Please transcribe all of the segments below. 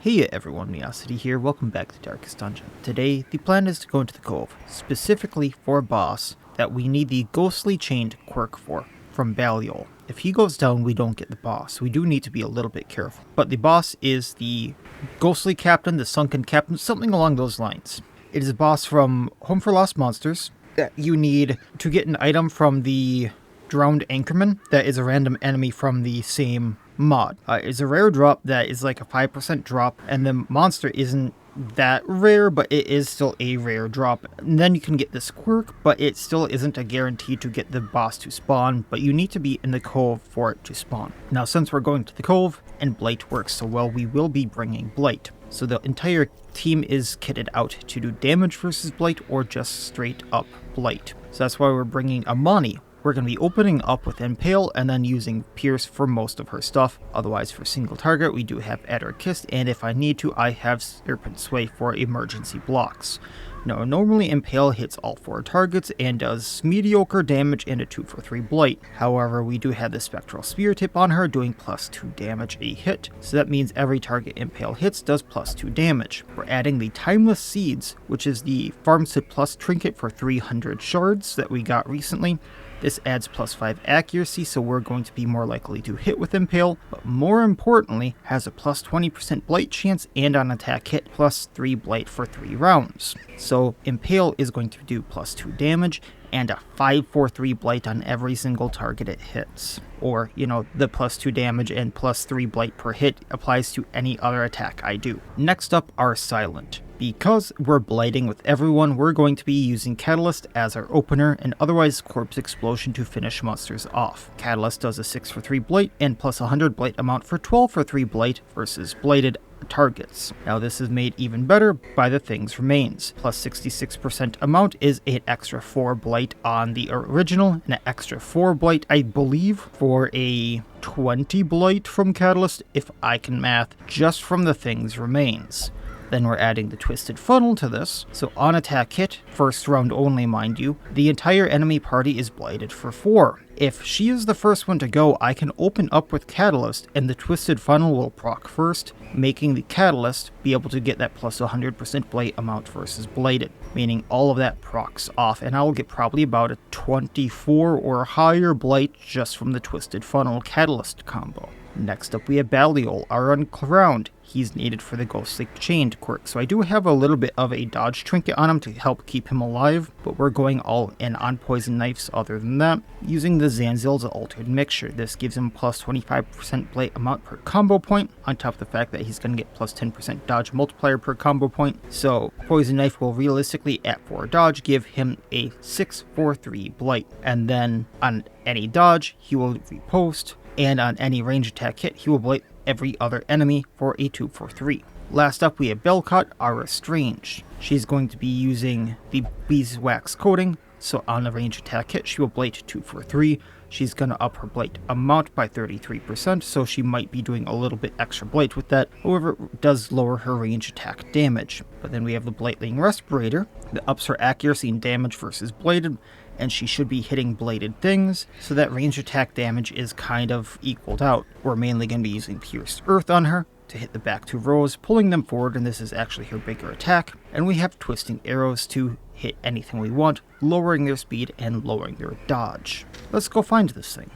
Hey everyone, Miacidae here, welcome back to Darkest Dungeon. Today, the plan is to go into the Cove, specifically for a boss that we need the ghostly chained quirk for, from Belial. If he goes down, we don't get the boss. We do need to be a little bit careful. But the boss is the ghostly captain, the Sunken Captain, something along those lines. It is a boss from Home for Lost Monsters that you need to get an item from the drowned Anchorman that is a random enemy from the same mod. It's a rare drop that is like a 5% drop, and the monster isn't that rare, but it is still a rare drop. And then you can get this quirk, but it still isn't a guarantee to get the boss to spawn, but you need to be in the Cove for it to spawn. Now, since we're going to the Cove, and Blight works so well, we will be bringing Blight. So the entire team is kitted out to do damage versus Blight, or just straight up Blight. So that's why we're bringing Anemone. We're going to be opening up with Impale and then using Pierce for most of her stuff. Otherwise, for single target, we do have Kiss, and if I need to, I have Serpent Sway for emergency blocks. Now, normally Impale hits all 4 targets and does mediocre damage and a 2-for-3 Blight. However, we do have the Spectral Spear tip on her, doing +2 damage a hit. So that means every target Impale hits does +2 damage. We're adding the Timeless Seeds, which is the Farmstead Plus trinket for 300 shards that we got recently. This adds +5 accuracy, so we're going to be more likely to hit with Impale, but more importantly, has a +20% Blight chance and on attack hit, +3 Blight for 3 rounds. So Impale is going to do +2 damage and a 5-4-3 Blight on every single target it hits. Or, the +2 damage and +3 Blight per hit applies to any other attack I do. Next up are Silent. Because we're blighting with everyone, we're going to be using Catalyst as our opener, and otherwise Corpse Explosion to finish monsters off. Catalyst does a 6-for-3 Blight and +100 Blight amount for 12-for-3 Blight versus blighted targets. Now this is made even better by the Thing's Remains. +66% amount is an extra 4 Blight on the original, and an extra 4 Blight, I believe, for a 20 Blight from Catalyst, if I can math, just from the Thing's Remains. Then we're adding the Twisted Funnel to this, so on attack hit, first round only mind you, the entire enemy party is blighted for 4. If she is the first one to go, I can open up with Catalyst, and the Twisted Funnel will proc first, making the Catalyst be able to get that +100% Blight amount versus blighted, meaning all of that procs off, and I will get probably about a 24 or higher Blight just from the Twisted Funnel Catalyst combo. Next up we have Belial, our Uncrowned. He's needed for the ghostly chained quirk, so I do have a little bit of a dodge trinket on him to help keep him alive, but we're going all in on poison knives other than that. Using the Zanzil's altered mixture, this gives him +25% Blight amount per combo point, on top of the fact that he's going to get +10% dodge multiplier per combo point, so poison knife will realistically at 4 dodge give him a 6-4-3 Blight, and then on any dodge he will repost, and on any range attack hit, he will blight every other enemy for a 2-for-3. Last up, we have Belcott, our Estranged. She's going to be using the beeswax coating, so on a range attack hit, she will blight 2-for-3. She's going to up her blight amount by 33%, so she might be doing a little bit extra blight with that. However, it does lower her range attack damage. But then we have the Blightling Respirator that ups her accuracy and damage versus blighted, and she should be hitting bladed things, so that range attack damage is kind of equaled out. We're mainly going to be using Pierced Earth on her to hit the back 2 rows, pulling them forward, and this is actually her bigger attack. And we have Twisting Arrows to hit anything we want, lowering their speed and lowering their dodge. Let's go find this thing.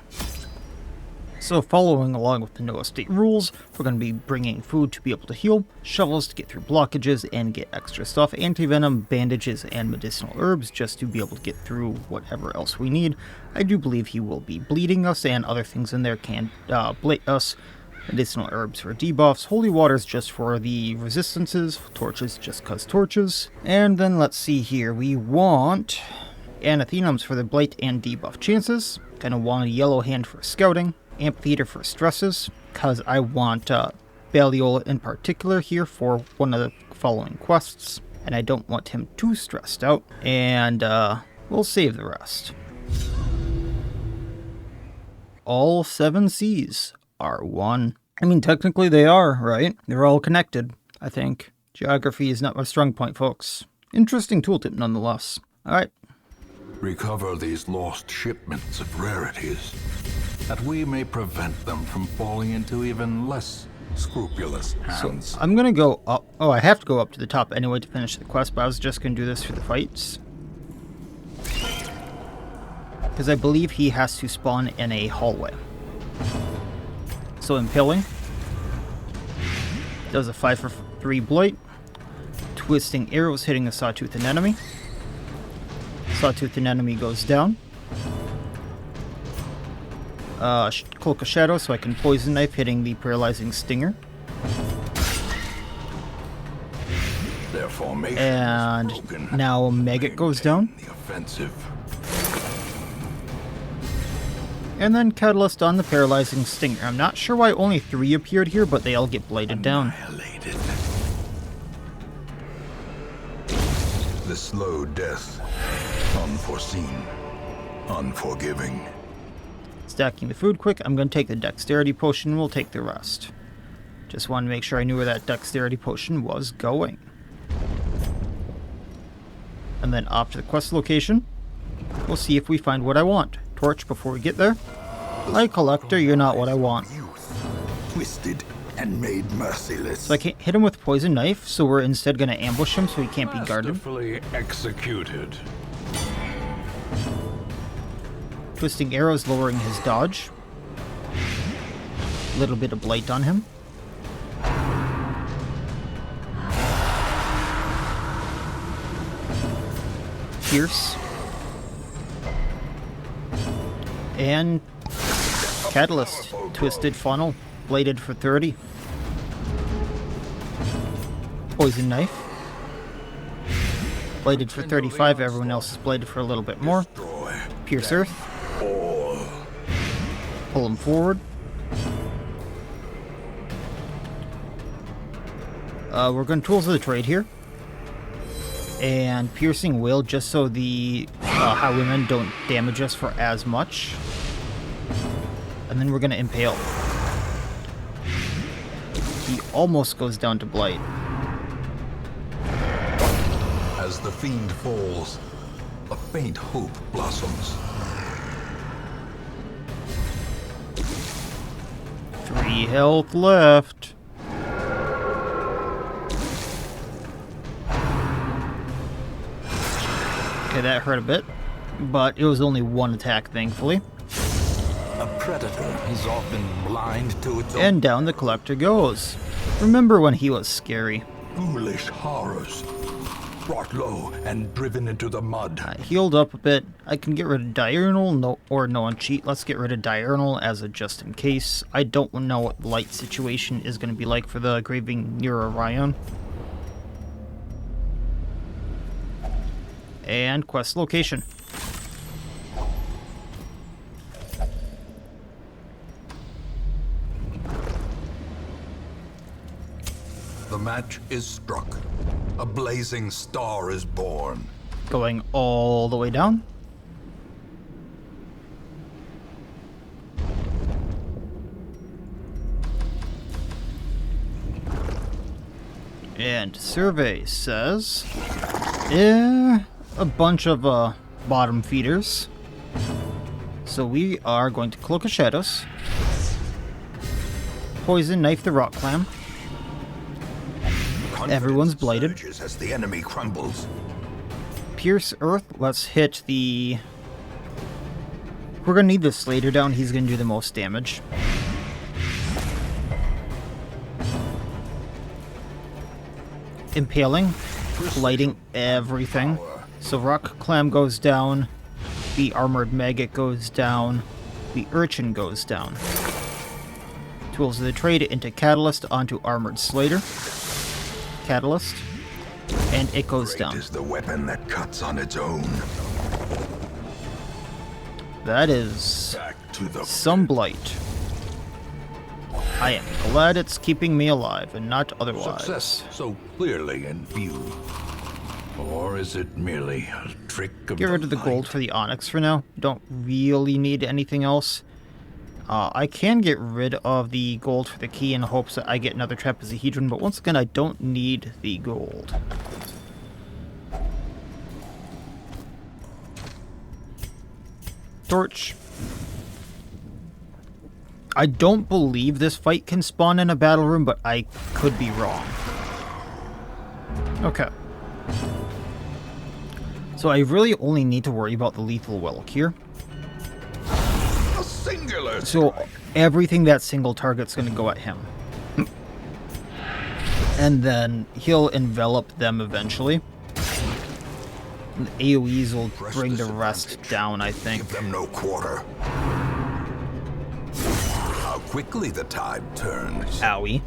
So following along with the no estate rules, we're going to be bringing food to be able to heal, shovels to get through blockages and get extra stuff, anti-venom, bandages, and medicinal herbs just to be able to get through whatever else we need. I do believe he will be bleeding us, and other things in there can blight us. Medicinal herbs for debuffs, holy waters just for the resistances, torches just cause torches. And then let's see here, we want Anathenums for the blight and debuff chances. Kind of want a yellow hand for scouting. Amphitheater for stresses, because I want Belial in particular here for one of the following quests, and I don't want him too stressed out, and we'll save the rest. All 7 C's are one. I mean, technically they are, right? They're all connected, I think. Geography is not my strong point, folks. Interesting tooltip nonetheless. Alright. Recover these lost shipments of rarities, that we may prevent them from falling into even less scrupulous hands. I'm gonna go up. Oh, I have to go up to the top anyway to finish the quest, but I was just gonna do this for the fights. Because I believe he has to spawn in a hallway. So impaling. Does a 5 for 3 blight. Twisting arrows hitting a sawtooth anemone. Sawtooth anemone goes down. Cloak of Shadow, so I can poison knife hitting the paralyzing stinger. Their formation And is broken. now Maggot goes down. The offensive. And then Catalyst on the paralyzing stinger. I'm not sure why only 3 appeared here, but they all get blighted down. Annihilated. The slow death. Unforeseen. Unforgiving. Stacking the food quick. I'm going to take the dexterity potion. We'll take the rest. Just want to make sure I knew where that dexterity potion was going. And then off to the quest location. We'll see if we find what I want. Torch before we get there. Eye Collector, you're not what I want. Youth, twisted and made merciless. So I can't hit him with Poison Knife, so we're instead going to ambush him so he can't be guarded. Masterfully executed. Twisting Arrows lowering his dodge. A little bit of blight on him. Pierce. And Catalyst. Twisted Funnel. Bladed for 30. Poison Knife. Bladed for 35. Everyone else is bladed for a little bit more. Destroy Pierce Earth. all. Pull him forward. We're going to Tools of the Trade here. And Piercing Will, just so the Highwaymen don't damage us for as much. And then we're going to Impale. He almost goes down to Blight. As the fiend falls, a faint hope blossoms. 3 health left. Okay, that hurt a bit, but it was only 1 attack, thankfully. A predator is often blind to its And down the Collector goes. Remember when he was scary. foolish horrors. Brought low and driven into the mud. I healed up a bit. I can get rid of Diurnal, no on cheat. Let's get rid of Diurnal as a just in case. I don't know what the light situation is going to be like for the Graving near Orion. And quest location. The match is struck. A blazing star is born. Going all the way down. And survey says, a bunch of bottom feeders. So we are going to Cloak of Shadows, Poison Knife the Rock Clam. Everyone's blighted. Surges as the enemy crumbles. Pierce Earth. Let's hit the... We're going to need the Slater down. He's going to do the most damage. Impaling. Blighting everything. So Rock Clam goes down. The Armored Maggot goes down. The Urchin goes down. Tools of the Trade into Catalyst onto Armored Slater. Catalyst. And it goes down. Great is the weapon that cuts on its own. That is Back to the some blight. I am glad it's keeping me alive and not otherwise. success so clearly in view. Or is it merely a trick of Get rid of the gold for the onyx for now. Don't really need anything else. I can get rid of the gold for the key in hopes that I get another trapezohedron, but once again, I don't need the gold. Torch. I don't believe this fight can spawn in a battle room, but I could be wrong. Okay. So I really only need to worry about the lethal Whelk here. A singular So everything that single target's going to go at him. And then he'll envelop them eventually. And the AoEs will bring the rest down, I think. Give them no quarter. How quickly the tide turns. Owie.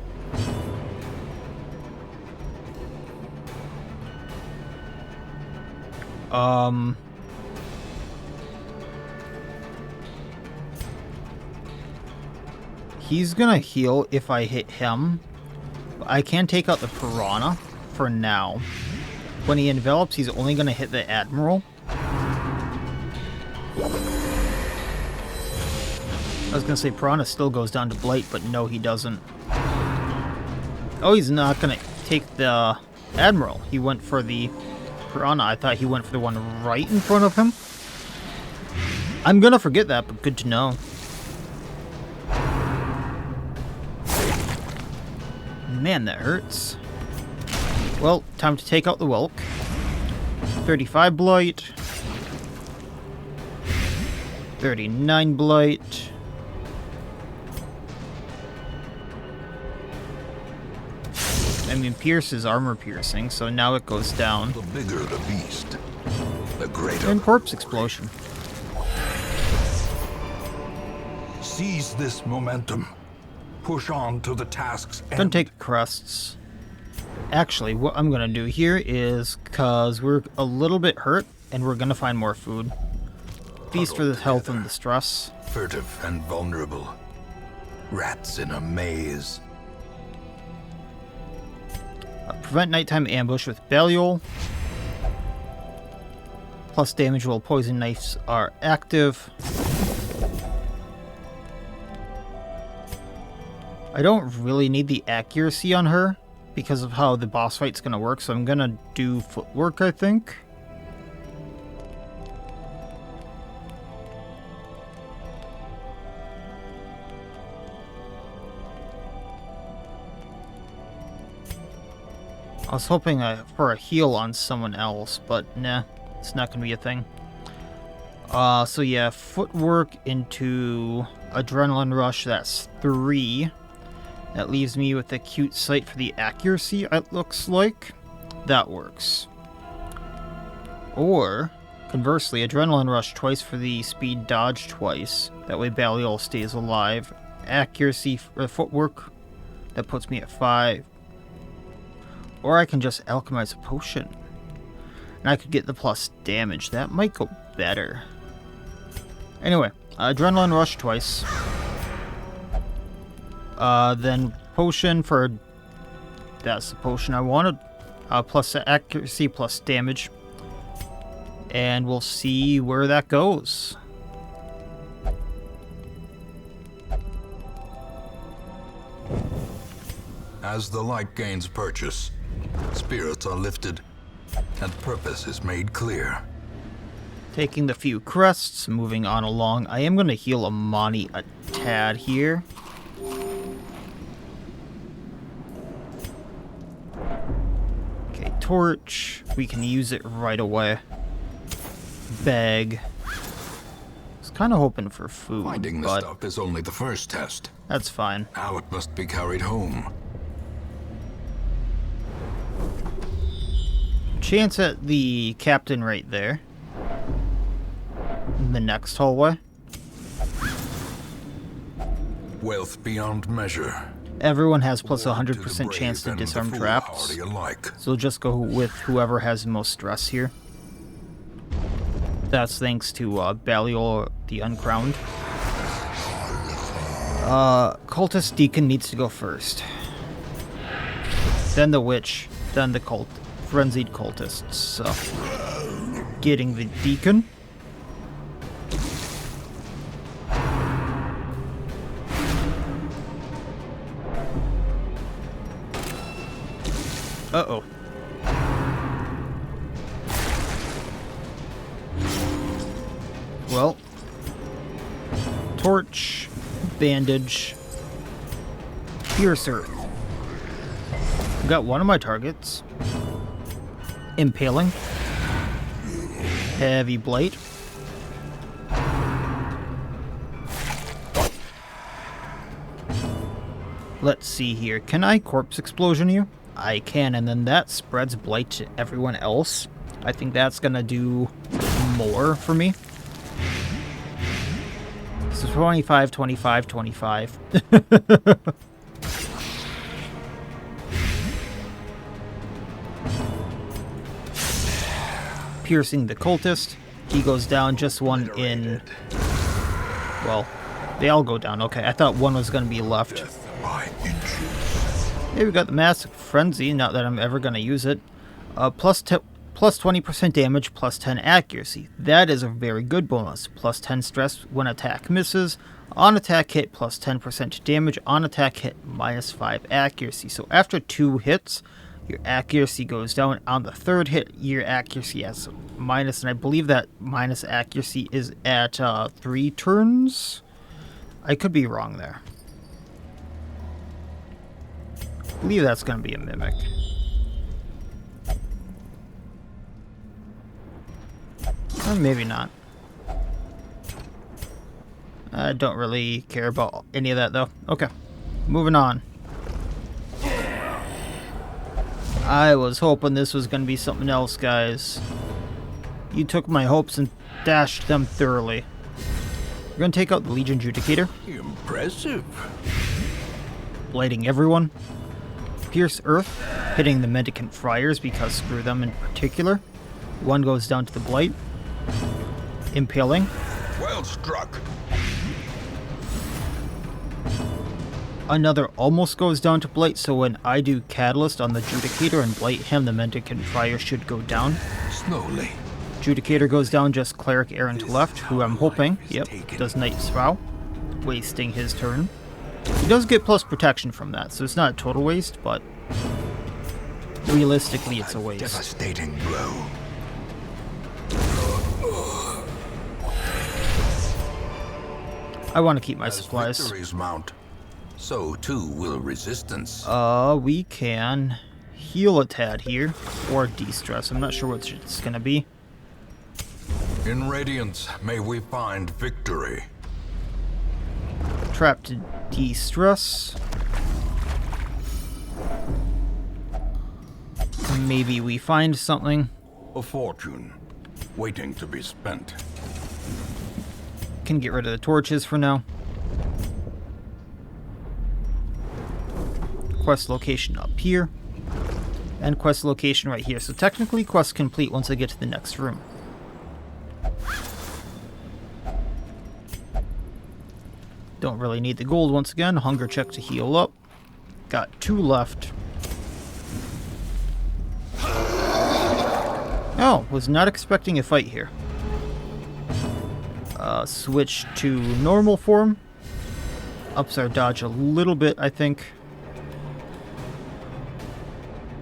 He's gonna heal if I hit him. I can take out the Piranha for now. When he envelops, he's only gonna hit the Admiral. I was gonna say Piranha still goes down to Blight, but no, he doesn't. Oh, he's not gonna take the Admiral. He went for the Piranha. I thought he went for the one right in front of him. I'm gonna forget that, but good to know. Man, that hurts. Well, time to take out the Whelk. 35 Blight. 39 Blight. I mean, Pierce is armor piercing, so now it goes down. The bigger the beast, the greater. And Corpse Explosion. Seize this momentum. Push on to the task's end. Gonna take crests. Actually, what I'm gonna do here is, cause we're a little bit hurt, and we're gonna find more food. Feast for the health and the stress. Furtive and vulnerable. Rats in a maze. Prevent nighttime ambush with Belial. Plus damage while poison knives are active. I don't really need the accuracy on her because of how the boss fight's gonna work, so I'm gonna do footwork, I think. I was hoping for a heal on someone else, but nah, it's not gonna be a thing. So yeah, footwork into Adrenaline Rush, that's 3. That leaves me with Acute Sight for the accuracy, it looks like. That works. Or, conversely, Adrenaline Rush twice for the speed, dodge twice. That way Belial stays alive. Accuracy for footwork, that puts me at 5. Or I can just alchemize a potion. And I could get the plus damage. That might go better. Anyway, Adrenaline Rush twice. Then potion for... That's the potion I wanted. Plus accuracy, plus damage. And we'll see where that goes. As the light gains purchase, spirits are lifted, and purpose is made clear. Taking the few crests, moving on along. I am going to heal Amani a tad here. Okay, torch. We can use it right away. Bag. I was kind of hoping for food, Finding the but stuff is only the first test. that's fine. Now it must be carried home. Chance at the captain right there. In the next hallway. Wealth beyond measure. Everyone has plus Awarded to 100% the chance to brave and the disarm traps. foolhardy alike. So we'll just go with whoever has the most stress here. That's thanks to Belial, the Uncrowned. Cultist Deacon needs to go first. Then the Witch. Then the Frenzied Cultists. So, getting the Deacon. Uh-oh. Well, torch, bandage, pierce earth. Got one of my targets. Impaling. Heavy blight. Let's see here. Can I corpse explosion you? I can, and then that spreads blight to everyone else. I think that's gonna do more for me. So 25, 25, 25. Piercing the cultist. He goes down, just one in... Well, they all go down. Okay, I thought one was going to be left. Hey, we got the Massive Frenzy, not that I'm ever going to use it. Plus 20% damage, plus 10 accuracy. That is a very good bonus. Plus 10 stress when attack misses. On attack hit, plus 10% damage. On attack hit, minus 5 accuracy. So after 2 hits, your accuracy goes down. On the 3rd hit, your accuracy has minus, and I believe that minus accuracy is at 3 turns. I could be wrong there. I believe that's going to be a mimic. Or maybe not. I don't really care about any of that though. Okay, moving on. I was hoping this was going to be something else, guys. You took my hopes and dashed them thoroughly. We're going to take out the Legion Judicator. Impressive. Blighting everyone. Pierce Earth, hitting the Mendicant Friars because screw them in particular. One goes down to the Blight. Impaling. Well struck. Another almost goes down to Blight, so when I do Catalyst on the Judicator and Blight him, the Mendicant Friar should go down. Slowly. Judicator goes down, just Cleric Errant left, who I'm hoping, yep, does Knight's Vow, wasting his turn. He does get plus protection from that, so it's not a total waste, but realistically it's a waste. Devastating blow. I want to keep my supplies. Victories mount, so too will resistance. We can heal a tad here, or de-stress. I'm not sure what it's gonna be. In Radiance, may we find victory. Trap to de-stress. Maybe we find something. A fortune, waiting to be spent. Can get rid of the torches for now. Quest location up here. And quest location right here. So technically quest complete once I get to the next room. Don't really need the gold once again. Hunger check to heal up. Got 2 left. Oh, was not expecting a fight here. Switch to normal form. Ups our dodge a little bit, I think.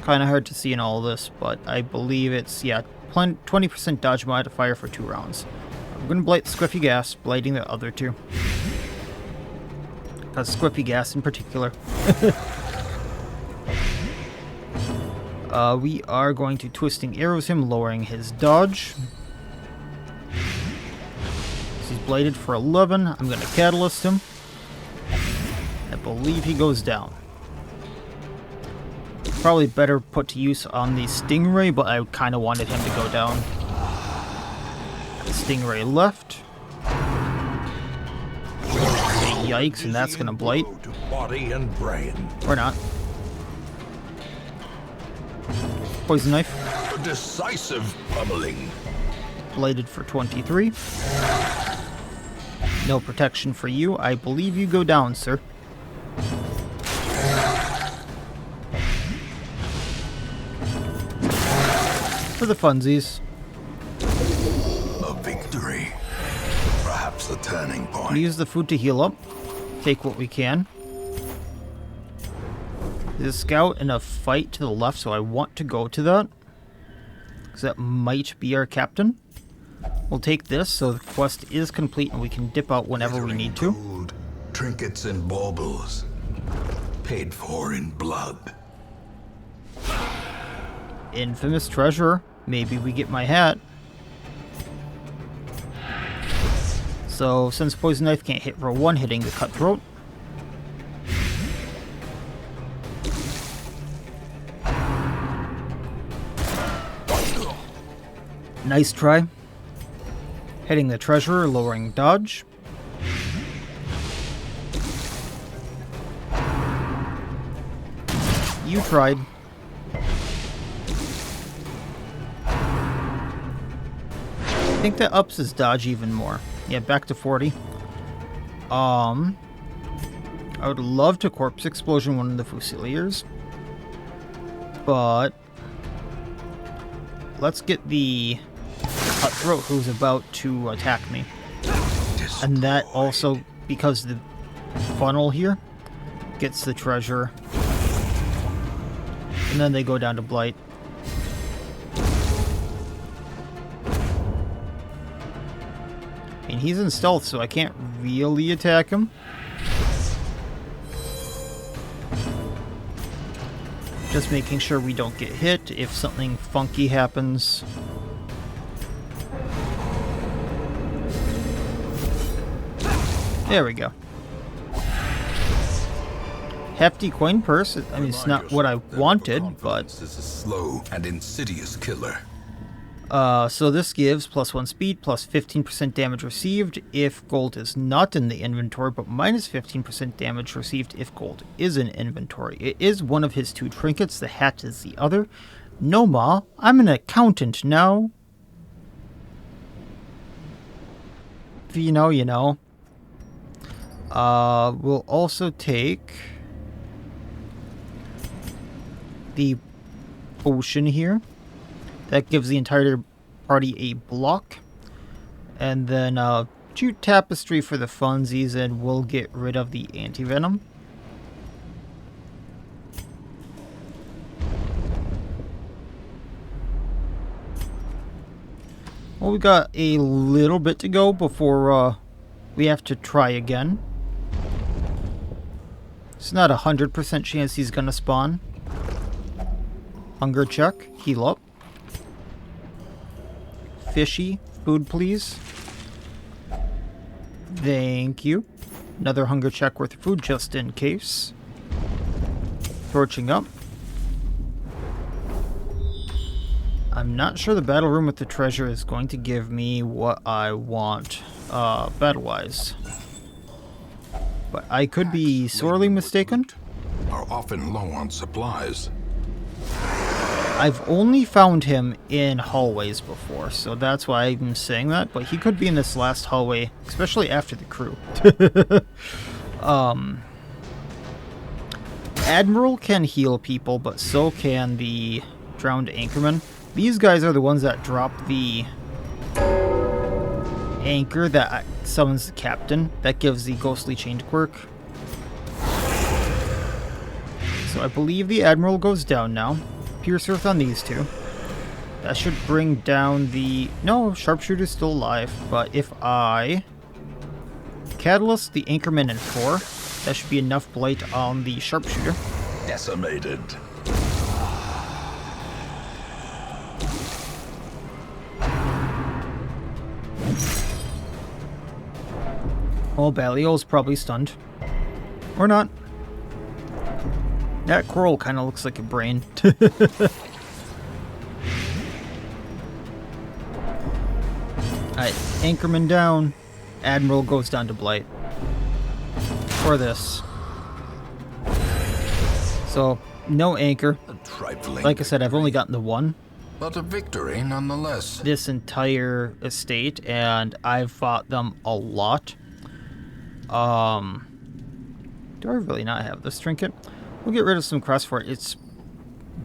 Kind of hard to see in all this, but I believe it's, yeah, 20% dodge modifier for 2 rounds. I'm going to blight Squiffy Gas, blighting the other 2. Because Squiffy Gas in particular. We are going to Twisting Arrows him, lowering his dodge. He's blighted for 11. I'm going to Catalyst him. I believe he goes down. Probably better put to use on the Stingray, but I kind of wanted him to go down. Stingray left. Yikes, and that's going to blight. Body and brain. Or not. Poison Knife. A decisive pummeling. Blighted for 23. No protection for you. I believe you go down, sir. For the funsies. A victory. Perhaps the turning point. Use the food to heal up. Take what we can. There's a scout in a fight to the left, so I want to go to that. Because that might be our captain. We'll take this, so the quest is complete and we can dip out whenever we need to. Trinkets and baubles, paid for in blood. Infamous treasure. Maybe we get my hat. So, since Poison Knife can't hit row 1, hitting the Cutthroat. Nice try. Hitting the Treasurer, lowering dodge. You tried. I think that ups his dodge even more. Yeah, back to 40. I would love to Corpse Explosion one of the Fusiliers. But let's get the Cutthroat who's about to attack me. And that also, because the funnel here gets the treasure. And then they go down to Blight. And he's in stealth, so I can't really attack him. Just making sure we don't get hit if something funky happens. There we go. Hefty coin purse. I mean, it's not what I wanted, but... This is a slow and insidious killer. So this gives +1 speed, plus 15% damage received if gold is not in the inventory, but minus 15% damage received if gold is in inventory. It is one of his 2 trinkets, the hat is the other. No, Ma, I'm an accountant now. If you know, you know. We'll also take the potion here. That gives the entire party a block. And then Jute Tapestry for the funsies, and we'll get rid of the anti-venom. Well, we got a little bit to go before we have to try again. It's not 100% chance he's gonna spawn. Hunger check, heal up. Fishy, food please. Thank you. Another hunger check worth of food just in case. Torching up. I'm not sure the battle room with the treasure is going to give me what I want, battle-wise. But I could be sorely mistaken. Are often low on supplies. I've only found him in hallways before, so that's why I'm saying that. But he could be in this last hallway, especially after the crew. Admiral can heal people, but so can the drowned Anchorman. These guys are the ones that drop the anchor that summons the captain. That gives the ghostly chained quirk. So I believe the Admiral goes down now. Pierce Earth on these 2. That should bring down the... No, Sharpshooter's still alive. But if I Catalyst the Anchorman in 4, that should be enough blight on the Sharpshooter. Decimated. Oh, Baliol's probably stunned. Or not. That coral kind of looks like a brain. Alright, Anchorman down. Admiral goes down to Blight. For this. So, no anchor. Like I said, I've only gotten the 1. But a victory nonetheless. This entire estate, and I've fought them a lot. Do I really not have this trinket? We'll get rid of some crest for it. It's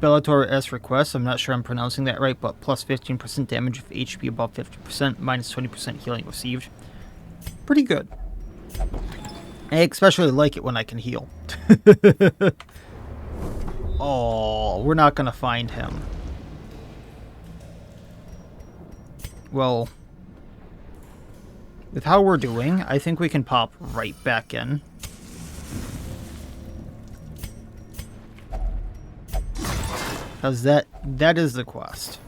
Bellator S request. I'm not sure I'm pronouncing that right, but plus 15% damage if HP above 50%, minus 20% healing received. Pretty good. I especially like it when I can heal. Oh, we're not going to find him. Well, With how we're doing, I think we can pop right back in. Because that is the quest.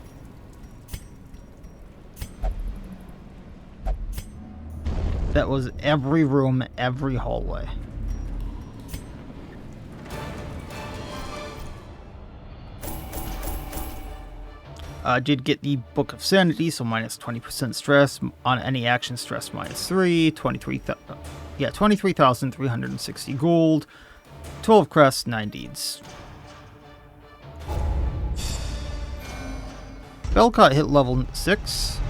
That was every room, every hallway. Did get the Book of Sanity, so minus 20% stress on any action, stress minus 3, 23,360 gold, 12 crests, 9 deeds. Belcott hit level 6.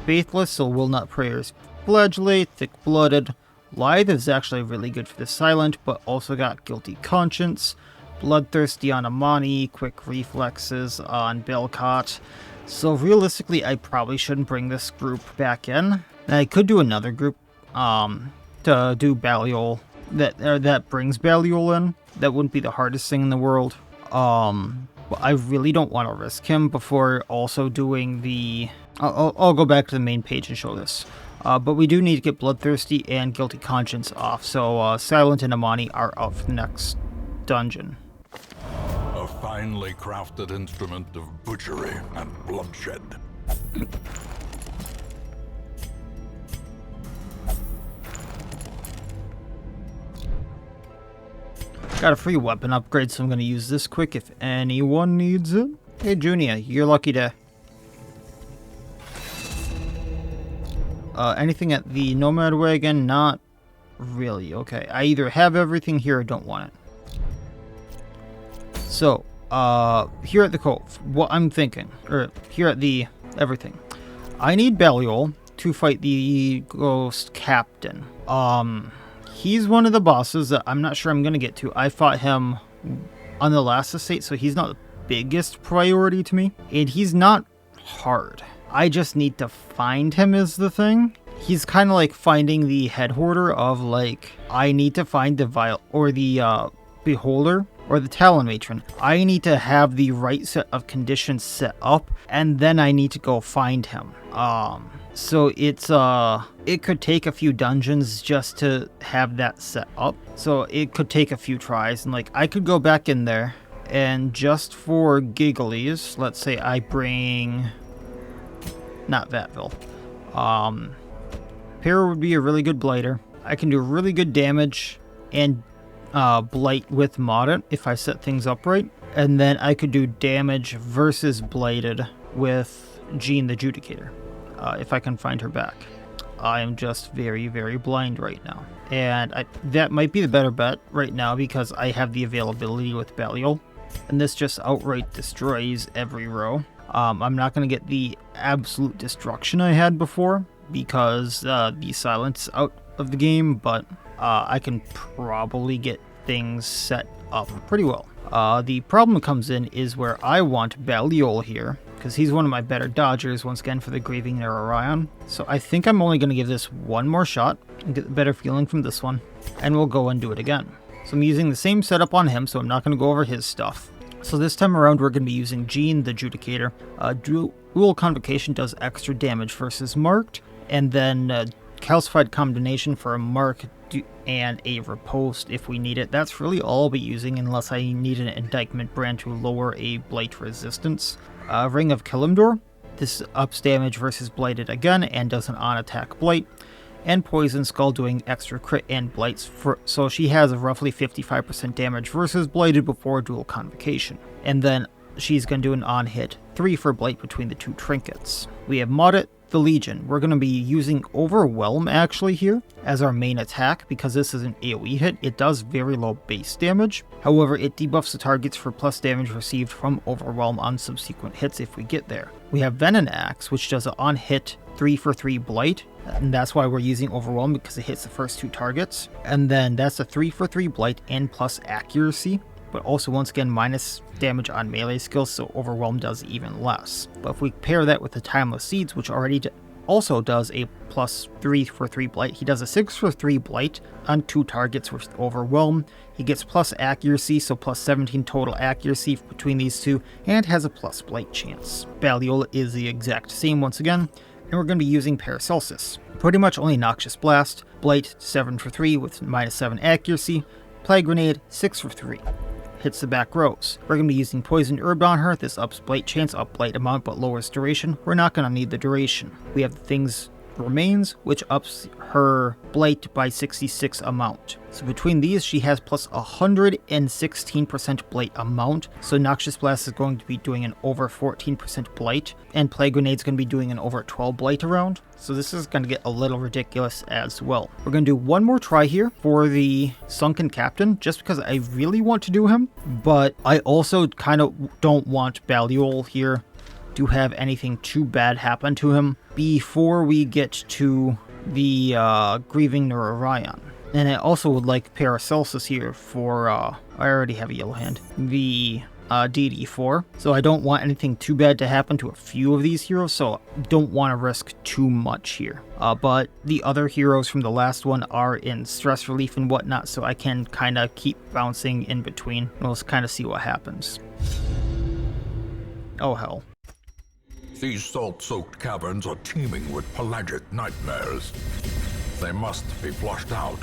Faithless, so will not prayers flagellate. Thick-blooded. Lithe is actually really good for the silent, but also got guilty conscience. Bloodthirsty on Anemone, quick reflexes on Belcott. So realistically, I probably shouldn't bring this group back in. I could do another group to do Baliol that brings Baliol in. That wouldn't be the hardest thing in the world. But I really don't want to risk him before also doing the... I'll go back to the main page and show this. But we do need to get Bloodthirsty and Guilty Conscience off. So Silent and Anemone are up for the next dungeon. A finely crafted instrument of butchery and bloodshed. Got a free weapon upgrade, so I'm going to use this quick if anyone needs it. Hey, Junia, your lucky day. Anything at the Nomad Wagon? Not really. Okay, I either have everything here or don't want it. So, here at the Cove, what I'm thinking, or here at the everything, I need Baliol to fight the Ghost Captain. He's one of the bosses that I'm not sure I'm going to get to. I fought him on the last estate, so he's not the biggest priority to me, and he's not hard. I just need to find him is the thing. He's kind of like finding the head hoarder of, like, I need to find the Vial, or the, Beholder, or the Talon Matron. I need to have the right set of conditions set up, and then I need to go find him. So it's, it could take a few dungeons just to have that set up. So it could take a few tries, and, like, I could go back in there, and just for gigglies, let's say I bring... not Vatville. Para would be a really good blighter. I can do really good damage and blight with Modern if I set things up right. And then I could do damage versus blighted with Jean the Judicator if I can find her back. I am just very, very blind right now. And that might be the better bet right now because I have the availability with Baliol. And this just outright destroys every row. I'm not going to get the absolute destruction I had before because the silence out of the game, but I can probably get things set up pretty well. The problem comes in is where I want Baliol here because he's one of my better dodgers once again for the Grieving Near Orion. So I think I'm only going to give this one more shot and get the better feeling from this one, and we'll go and do it again. So I'm using the same setup on him, so I'm not going to go over his stuff. So this time around, we're going to be using Jean the Judicator. Dual Convocation does extra damage versus Marked, and then Calcified Combination for a Mark and a Riposte if we need it. That's really all I'll be using unless I need an Indictment brand to lower a Blight resistance. Ring of Kalimdor. This ups damage versus Blighted again and does an on-attack Blight. And Poison Skull doing extra crit and blights, so she has a roughly 55% damage versus blighted before dual convocation. And then she's going to do an on-hit 3 for blight between the two trinkets. We have Maudit the Legion. We're going to be using Overwhelm actually here as our main attack because this is an AoE hit. It does very low base damage. However, it debuffs the targets for plus damage received from Overwhelm on subsequent hits if we get there. We have Venom Axe, which does an on-hit 3 for 3 blight, and that's why we're using Overwhelm because it hits the first 2 targets. And then that's a 3 for 3 blight and plus accuracy, but also once again minus damage on melee skills, so Overwhelm does even less. But if we pair that with the Timeless Seeds, which already also does a plus 3 for 3 blight, he does a 6 for 3 blight on 2 targets with Overwhelm. He gets plus accuracy, so plus 17 total accuracy between these two, and has a plus blight chance. Baliol is the exact same once again. And we're going to be using Paracelsus. Pretty much only Noxious Blast, Blight 7 for 3 with -7 accuracy, Plague Grenade 6 for 3. Hits the back rows. We're going to be using Poisoned Herb on her. This ups Blight chance, up Blight amount, but lowers duration. We're not going to need the duration. We have the things Remains, which ups her Blight by 66 amount. So between these, she has plus 116% Blight amount. So Noxious Blast is going to be doing an over 14% Blight, and Plague Grenade is going to be doing an over 12 Blight around. So this is going to get a little ridiculous as well. We're going to do one more try here for the Sunken Captain, just because I really want to do him, but I also kind of don't want Baliol here to have anything too bad happen to him before we get to the Grieving Neurorion. And I also would like Paracelsus here for, I already have a yellow hand, the DD4. So I don't want anything too bad to happen to a few of these heroes, so don't want to risk too much here. But the other heroes from the last one are in stress relief and whatnot, so I can kind of keep bouncing in between. We'll just kind of see what happens. Oh hell. These salt-soaked caverns are teeming with pelagic nightmares. They must be flushed out.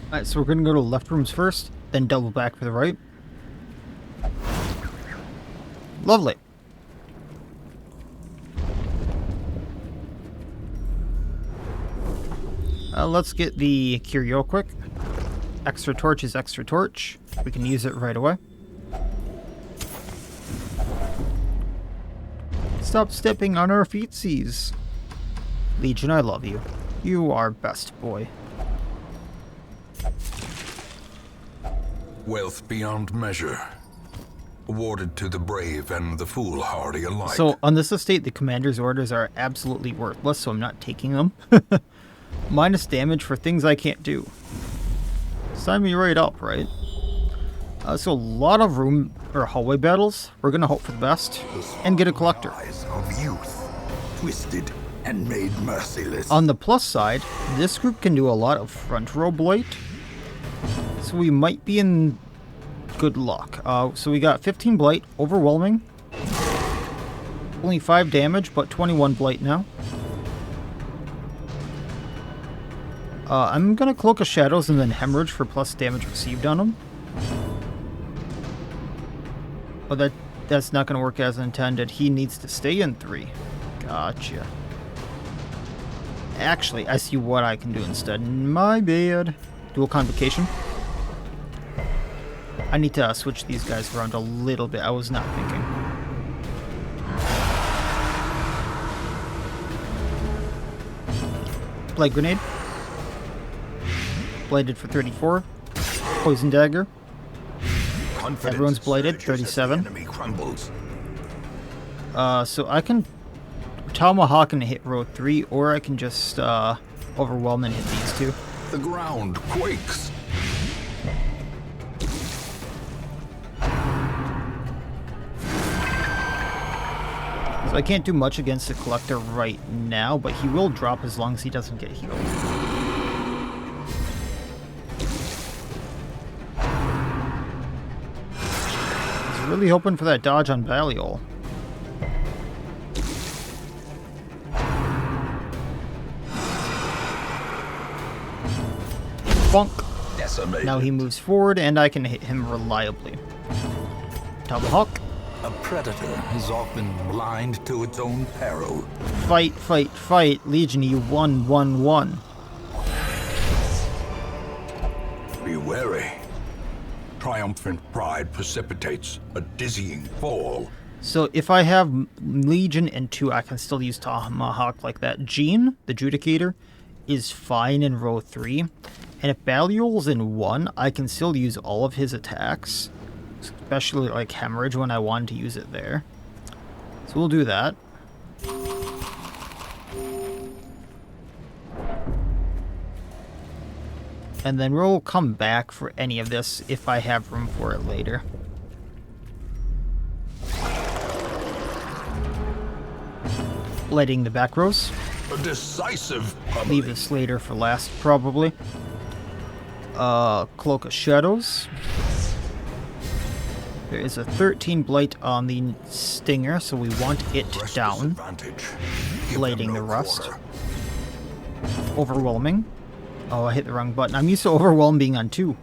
Alright, so we're going to go to the left rooms first, then double back for the right. Lovely. Let's get the Curio quick. Extra torch is extra torch. We can use it right away. Stop stepping on our feetsies. Legion, I love you. You are best boy. Wealth beyond measure, awarded to the brave and the foolhardy alike. So on this estate, the commander's orders are absolutely worthless, so I'm not taking them. Minus damage for things I can't do. Sign me right up, right? So a lot of room or hallway battles. We're gonna hope for the best and get a collector. Eyes of youth, twisted and made merciless. On the plus side, this group can do a lot of front row blight, so we might be in good luck. So we got 15 blight, overwhelming, only 5 damage, but 21 blight now. I'm gonna Cloak of Shadows and then Hemorrhage for plus damage received on him. But that's not going to work as intended. He needs to stay in 3. Gotcha. Actually, I see what I can do instead. My bad. Dual Convocation. I need to switch these guys around a little bit. I was not thinking. Plague Grenade. Bladed for 34. Poison Dagger. Everyone's blighted, 37. So I can Tomahawk and hit row 3, or I can just overwhelm and hit these two. The ground quakes. So I can't do much against the Collector right now, but he will drop as long as he doesn't get healed. Really hoping for that dodge on Baliol. Bonk. Decimated. Now he moves forward and I can hit him reliably. Tomahawk. A predator is often blind to its own peril. Fight, fight, fight. Legion, you won. Be wary. Triumphant pride precipitates a dizzying fall. So if I have Legion in 2, I can still use Tomahawk like that. Jean, the Judicator, is fine in row 3. And if Baliol's in 1, I can still use all of his attacks. Especially like Hemorrhage when I want to use it there. So we'll do that. And then we'll come back for any of this if I have room for it later. Lighting the back rows. A decisive Leave the Slater for last, probably. Cloak of Shadows. There is a 13 blight on the stinger, so we want it down. Blighting the rust. Overwhelming. Oh, I hit the wrong button. I'm used to overwhelm being on 2.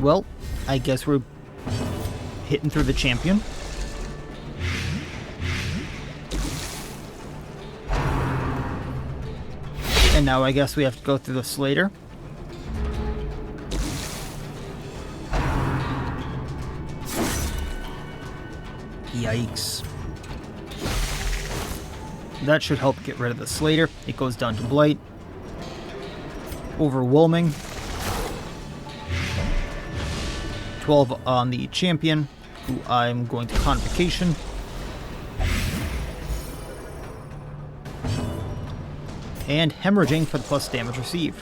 Well, I guess we're hitting through the champion. And now I guess we have to go through the Slater. Yikes. That should help get rid of the Slater. It goes down to blight. Overwhelming. 12 on the champion, who I'm going to Convocation. And hemorrhaging for the plus damage received.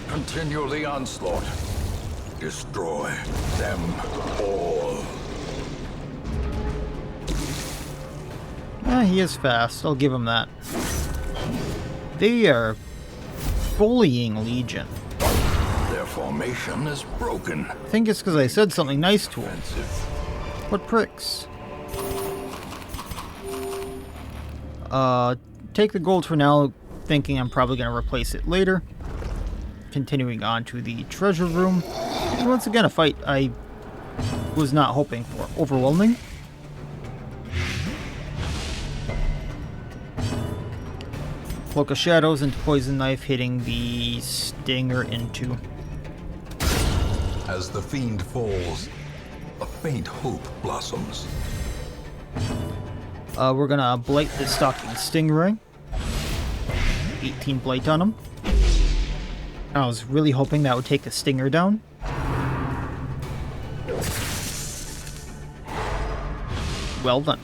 Continue the onslaught. Destroy them all. He is fast. I'll give him that. They are bullying Legion. Their formation is broken. I think it's because I said something nice to him. What pricks? Take the gold for now, thinking I'm probably going to replace it later. Continuing on to the treasure room. And once again, a fight I was not hoping for. Overwhelming. Cloak of Shadows into Poison Knife, hitting the stinger into. As the fiend falls, a faint hope blossoms. We're gonna blight the Stalking Stingray. 18 blight on him. I was really hoping that would take the stinger down. Well done.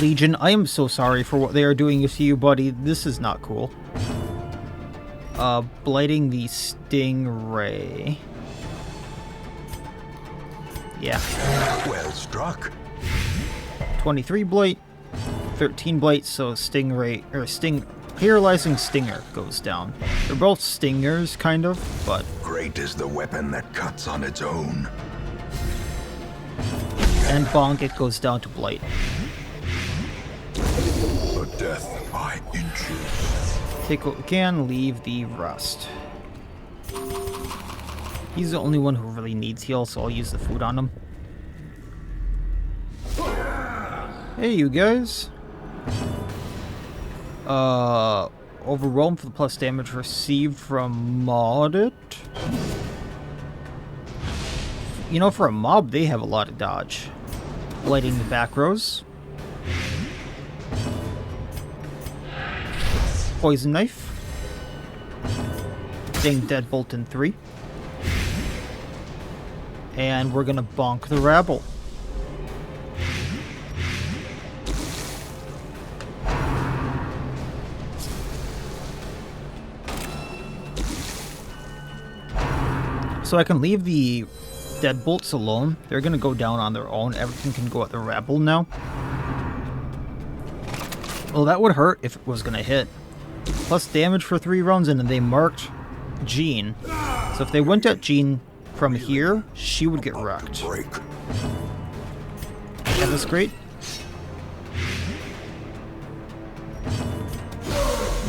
Legion, I am so sorry for what they are doing to you, buddy. This is not cool. Blighting the Stingray. Yeah. Well struck. 23 blight, 13 blight, so Stingray, or Paralyzing Stinger goes down. They're both stingers, kind of, but... Great is the weapon that cuts on its own. And bonk, it goes down to blight. A death by inches. Take what we can, leave the rust. He's the only one who really needs heal, so I'll use the food on him. Hey, you guys. Overwhelmed for the plus damage received from modded. You know, for a mob, they have a lot of dodge. Blighting the back rows. Poison Knife. Ding Deadbolt in 3. And we're gonna bonk the rabble. So I can leave the Deadbolts alone. They're gonna go down on their own. Everything can go at the rabble now. Well, that would hurt if it was gonna hit. Plus damage for 3 rounds, and they marked Jean. So if they went at Jean from here, she would get wrecked. Yeah, that's great.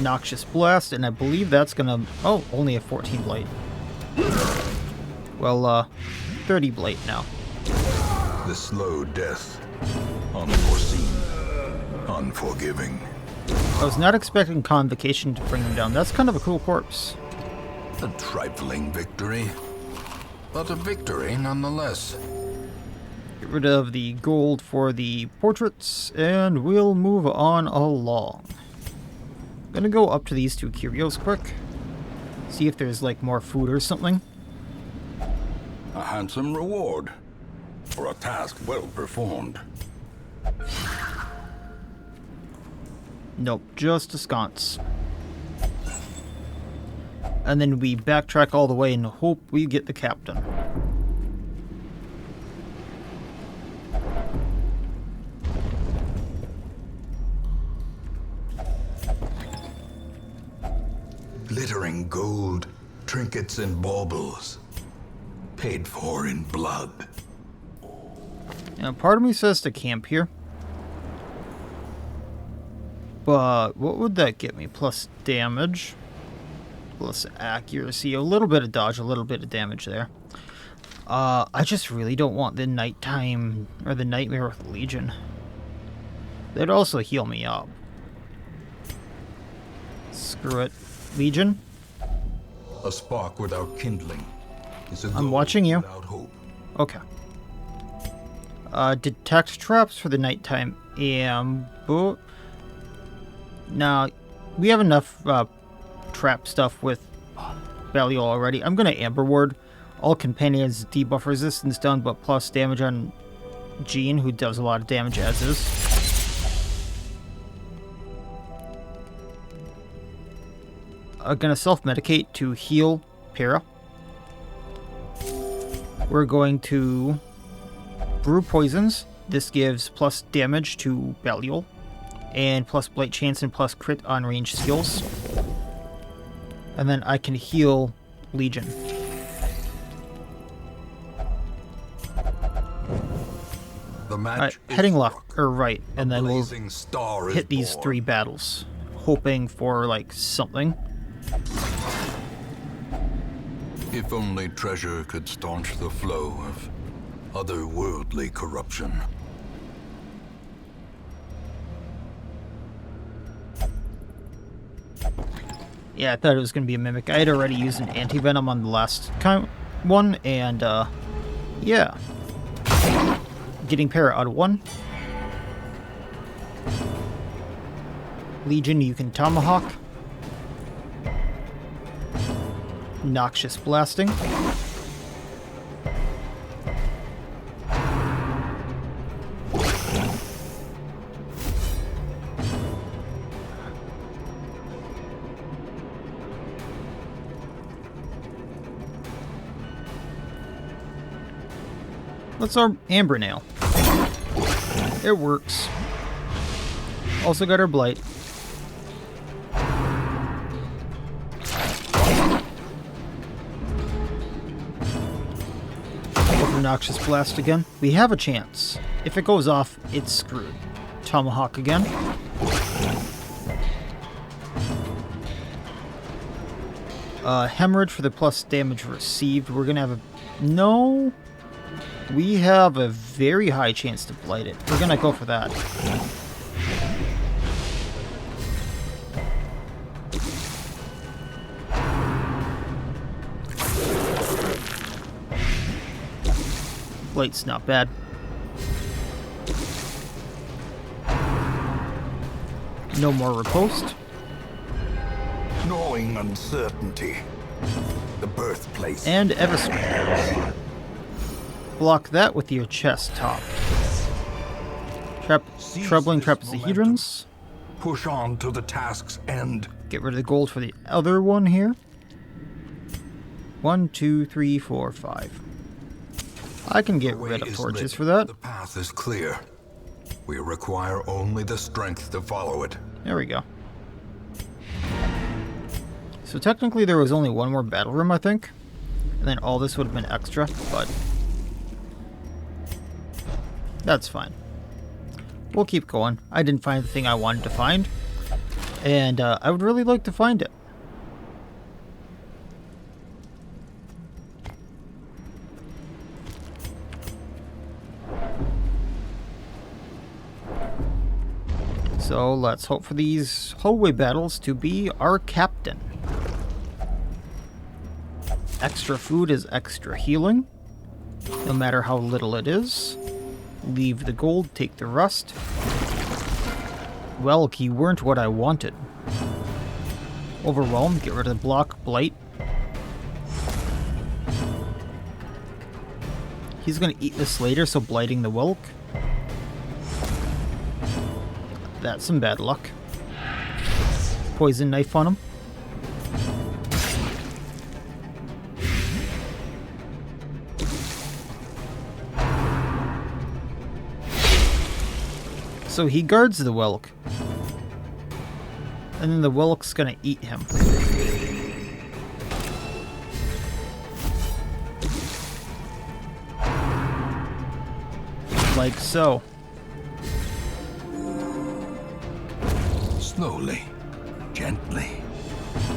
Noxious Blast, and I believe that's gonna... Oh, only a 14 blight. Well, 30 blight now. The slow death. Unforeseen. Unforgiving. I was not expecting Convocation to bring him down. That's kind of a cool corpse. A trifling victory. But a victory nonetheless. Get rid of the gold for the portraits, and we'll move on along. I'm gonna go up to these 2 curios quick. See if there's, like, more food or something. A handsome reward for a task well performed. Nope, just a sconce. And then we backtrack all the way and hope we get the captain. glittering gold, trinkets and baubles, paid for in blood. Now, part of me says to camp here. But what would that get me? Plus damage, plus accuracy, a little bit of dodge, a little bit of damage there. I just really don't want the nighttime or the nightmare with Legion. They'd also heal me up. Screw it. Legion? A spark without kindling is a goal I'm watching you. without hope. Okay. Detect traps for the nighttime ambush. Now, we have enough trap stuff with Belial already. I'm going to Amber Ward. All companions debuff resistance done, but plus damage on Jean, who does a lot of damage as is. I'm going to self-medicate to heal Para. We're going to brew poisons. This gives plus damage to Belial, and plus blight chance and plus crit on range skills. And then I can heal Legion. The match Heading is left or right, and then we'll blazing star is hit these born. 3 battles, hoping for like something. If only treasure could staunch the flow of otherworldly corruption. Yeah, I thought it was going to be a mimic. I had already used an anti-venom on the last one, and yeah. Getting Para out of 1. Legion, you can Tomahawk. Noxious Blasting. Let's our Amber Nail. It works. Also got our Blight. Noxious Blast again. We have a chance. If it goes off, it's screwed. Tomahawk again. Hemorrhage for the plus damage received. We're gonna have a... No. We have a very high chance to blight it. We're gonna go for that. Blight's not bad. No more riposte. Gnawing uncertainty. The birthplace. And Estranged. Block that with your chest top. Troubling Trapezohedrons. Push on to the task's end. Get rid of the gold for the other one here. 1, 2, 3, 4, 5. I can get rid of torches for that. The path is clear. We require only the strength to follow it. There we go. So technically there was only one more battle room, I think. And then all this would have been extra, but... that's fine. We'll keep going. I didn't find the thing I wanted to find. And I would really like to find it. So let's hope for these hallway battles to be our captain. Extra food is extra healing, no matter how little it is. Leave the gold, take the rust. Whelk, you weren't what I wanted. Overwhelm, get rid of the block, blight. He's gonna eat the Slater, so blighting the Whelk. That's some bad luck. Poison knife on him. So he guards the Whelk. And then the Whelk's gonna eat him. like so. Slowly, gently.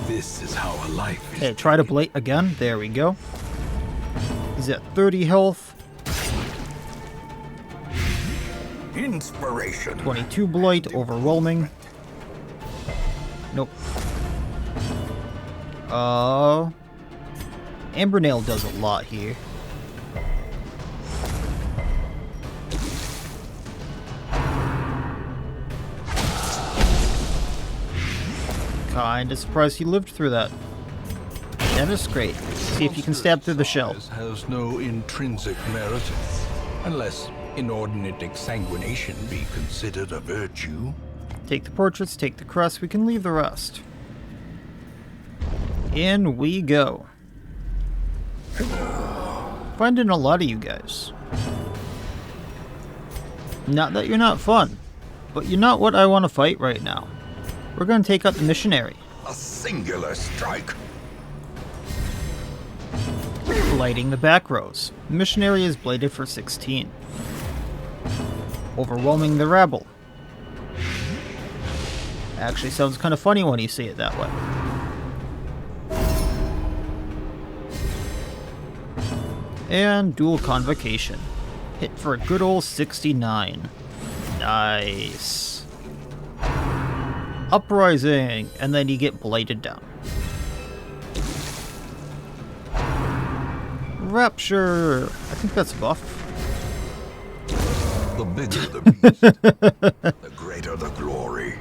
This is how a life is. Okay, try to blight again. There we go. He's at 30 health. Inspiration. 22 blight, overwhelming. Nope. Amber Nail does a lot here. Kinda surprised he lived through that. That is great. See if you can stab through the shell. Has no intrinsic merit, unless inordinate exsanguination be considered a virtue. Take the portraits, take the crest, we can leave the rest. In we go. Finding a lot of you guys. Not that you're not fun, but you're not what I want to fight right now. We're going to take out the missionary. A singular strike. Blighting the back rows. The missionary is bladed for 16. Overwhelming the rabble. Actually sounds kind of funny when you say it that way. And dual convocation. Hit for a good old 69. Nice. Uprising, and then you get blighted down. Rapture. I think that's buff. The bigger the beast, the greater the glory.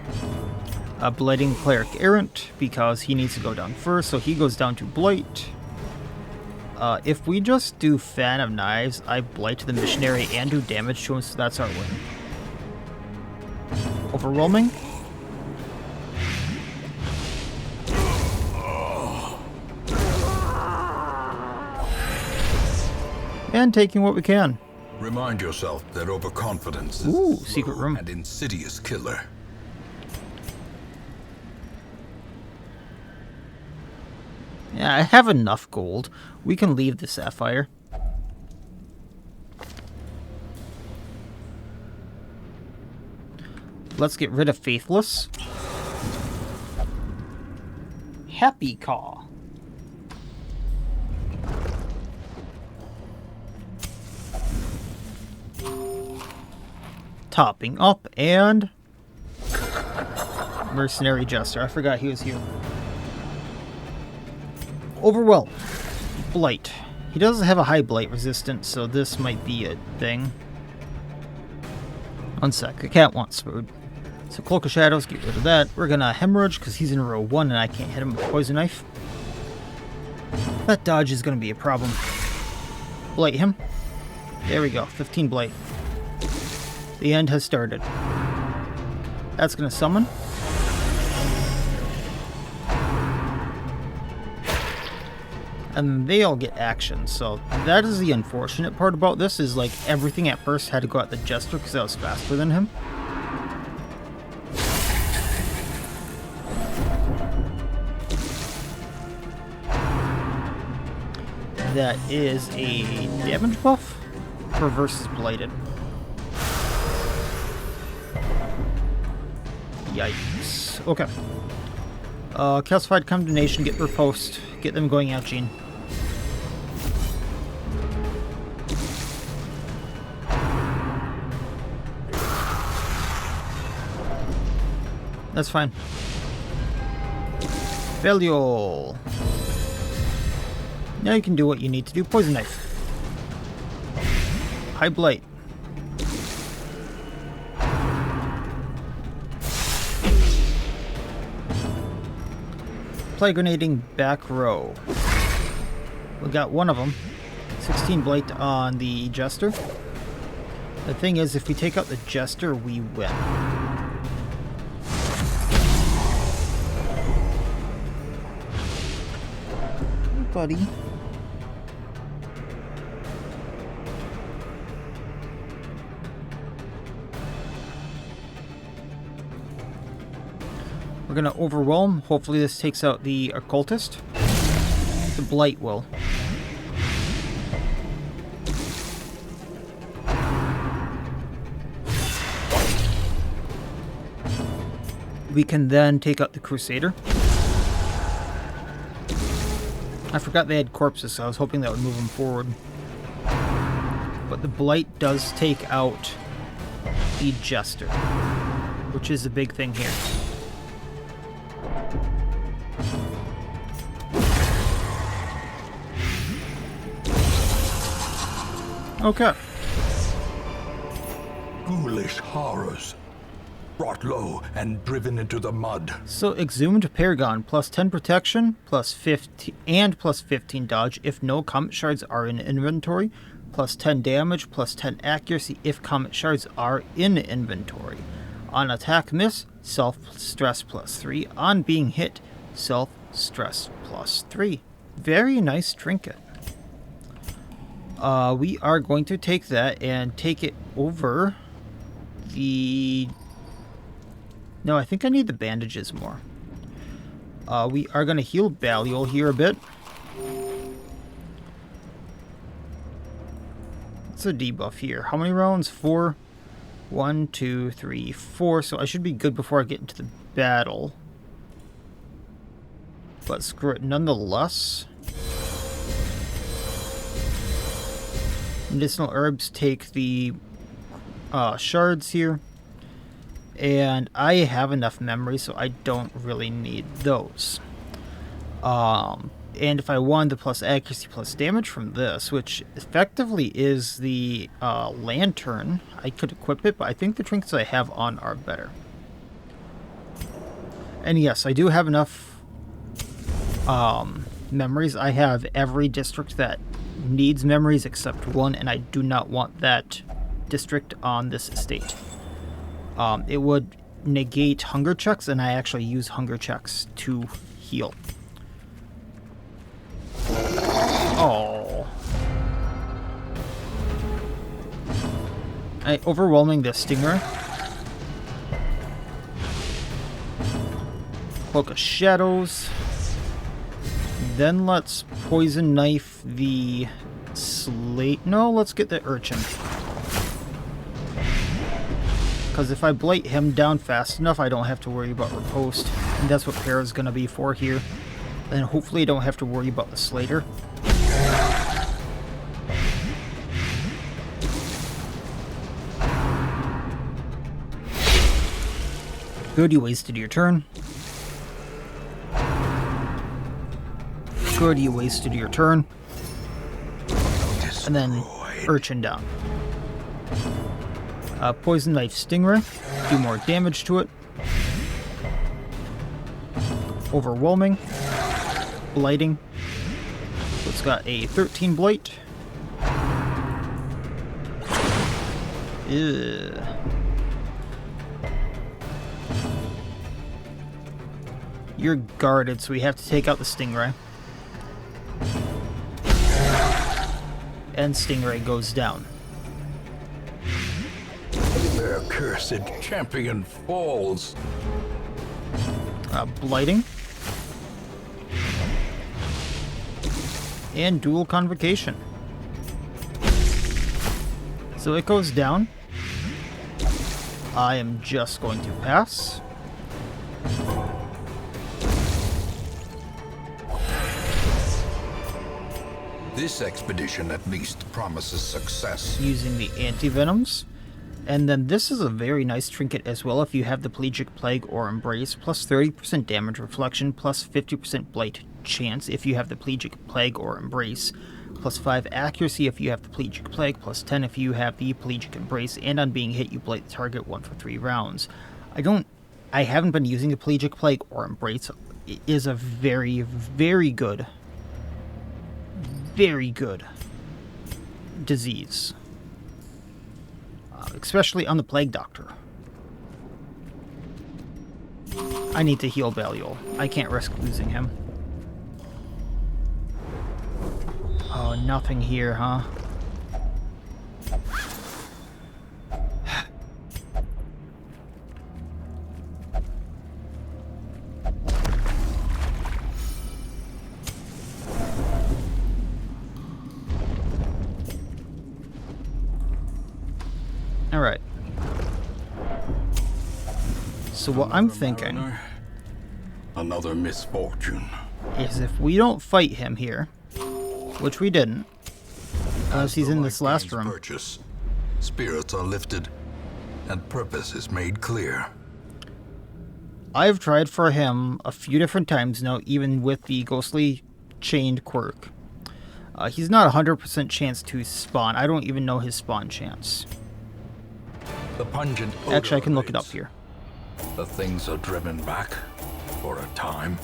Blighting Cleric Errant, because he needs to go down first, so he goes down to Blight. If we just do Fan of Knives, I Blight the Missionary and do damage to him, so that's our win. Overwhelming. And taking what we can. Remind yourself that overconfidence is Ooh, a secret slow room. and insidious killer. Yeah, I have enough gold. We can leave the sapphire. Let's get rid of Faithless. Happy Caw. Topping up, and Mercenary Jester. I forgot he was here. Overwhelm. Blight. He doesn't have a high blight resistance, so this might be a thing. One sec, the cat wants food. So Cloak of Shadows, get rid of that. We're gonna Hemorrhage because he's in row 1 and I can't hit him with Poison Knife. That dodge is gonna be a problem. Blight him. There we go, 15 blight. The end has started. That's gonna summon. And they all get action, so that is the unfortunate part about this, is like everything at first had to go at the Jester because I was faster than him. That is a damage buff for versus Blighted. Yikes. Okay. Calcified Condemnation, get Riposte. Get them going out, Gene. That's fine. Belial. Now you can do what you need to do. Poison Knife. High Blight. Plague Grenading back row. We got one of them. 16 Blight on the Jester. The thing is, if we take out the Jester, we win. Hey, buddy. We're gonna Overwhelm. Hopefully this takes out the Cultist. The Blight will. We can then take out the Crusader. I forgot they had corpses, so I was hoping that would move them forward. But the Blight does take out the Jester, which is a big thing here. Okay. Ghoulish horrors. Brought low and driven into the mud. So Exhumed Paragon, plus 10 protection, plus 15 and plus 15 dodge if no comet shards are in inventory, plus 10 damage, plus 10 accuracy if comet shards are in inventory. On attack miss, self-stress plus 3. On being hit, self-stress plus 3. Very nice trinket. We are going to take that and take it over the... No, I think I need the bandages more. We are going to heal Baliol here a bit. What's the debuff here? How many rounds? 4? 1, 2, 3, 4. So I should be good before I get into the battle. But screw it nonetheless. Medicinal herbs take the shards here. And I have enough memory, so I don't really need those. And if I wanted the plus accuracy plus damage from this, which effectively is the lantern, I could equip it, but I think the trinkets I have on are better. And yes, I do have enough memories. I have every district that needs memories except one, and I do not want that district on this estate. It would negate hunger checks, and I actually use hunger checks to heal. Oh. Overwhelming the Stingray. Cloak of Shadows. Then let's poison knife the Slate. No, let's get the Urchin. Because if I blight him down fast enough, I don't have to worry about riposte. And that's what Para's going to be for here. And hopefully I don't have to worry about the Slater. Good, you wasted your turn. Good, you wasted your turn. And then Urchin down. Poison Knife Stingray. Do more damage to it. Overwhelming. Blighting. So it's got a 13 blight. Ew. You're guarded, so we have to take out the Stingray. And Stingray goes down. Their cursed champion falls. Blighting. And Dual Convocation. So it goes down. I am just going to pass. This expedition at least promises success. Using the anti-venoms. And then this is a very nice trinket as well if you have the Pelagic Plague or Embrace, plus 30% damage reflection, plus 50% blight chance if you have the Pelagic Plague or Embrace, plus 5 accuracy if you have the Pelagic Plague, plus 10 if you have the Pelagic Embrace, and on being hit you blight the target 1 for 3 rounds. I haven't been using the Pelagic Plague or Embrace. It is a very, very good disease. Especially on the Plague Doctor. I need to heal Baliol. I can't risk losing him. Oh, nothing here, huh? So what I'm thinking Another misfortune. is if we don't fight him here, which we didn't, because he's in this last room. Purchase, spirits are lifted, and purpose is made clear. I've tried for him a few different times now, even with the ghostly chained quirk. He's not 100% chance to spawn. I don't even know his spawn chance. The pungent Actually, I can look it up here. The things are driven back for a time.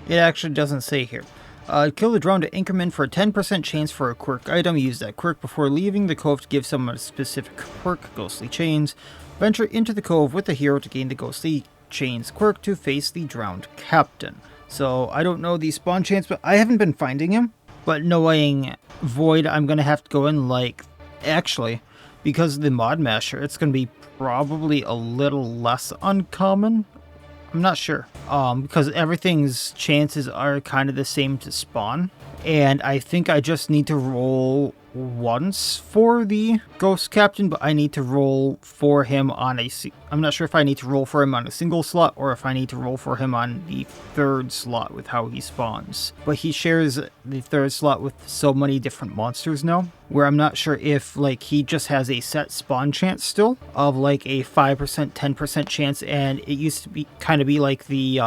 It actually doesn't say here. Kill the drowned Anchorman for a 10% chance for a quirk item. Use that quirk before leaving the cove to give someone a specific quirk, ghostly chains. Venture into the cove with the hero to gain the ghostly chains quirk to face the drowned captain. So I don't know the spawn chance, but I haven't been finding him. But knowing Void, I'm going to have to go in actually, because of the mod masher, it's going to be probably a little less uncommon. I'm not sure, because everything's chances are kind of the same to spawn, and I think I just need to roll once for the Ghost Captain, but I need to roll for him on I'm not sure if I need to roll for him on a single slot, or if I need to roll for him on the third slot with how he spawns. But he shares the third slot with so many different monsters now, where I'm not sure if, he just has a set spawn chance still, of, a 5%, 10% chance, and it used to be, like the,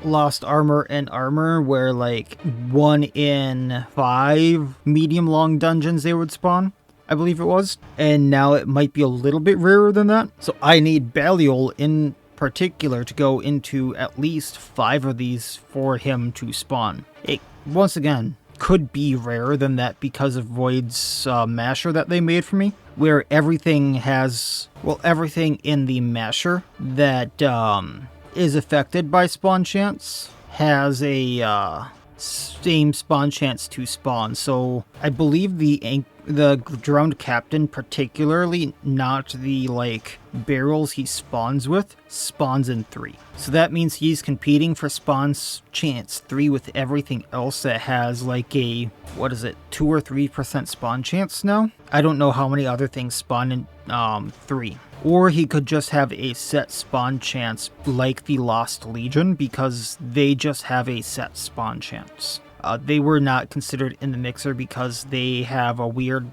Lost Armor and Armor, where 1 in 5 medium-long dungeons they would spawn, I believe it was. And now it might be a little bit rarer than that. So I need Belial in particular to go into at least 5 of these for him to spawn. It, once again, could be rarer than that because of Void's masher that they made for me, where everything has, everything in the masher that is affected by spawn chance has a same spawn chance to spawn. So I believe the drowned captain, particularly, not the barrels he spawns with, spawns in 3. So that means he's competing for spawn chance 3 with everything else that has a 2 or 3% spawn chance now. I don't know how many other things spawn in 3. Or he could just have a set spawn chance like the Lost Legion, because they just have a set spawn chance. They were not considered in the mixer because they have a weird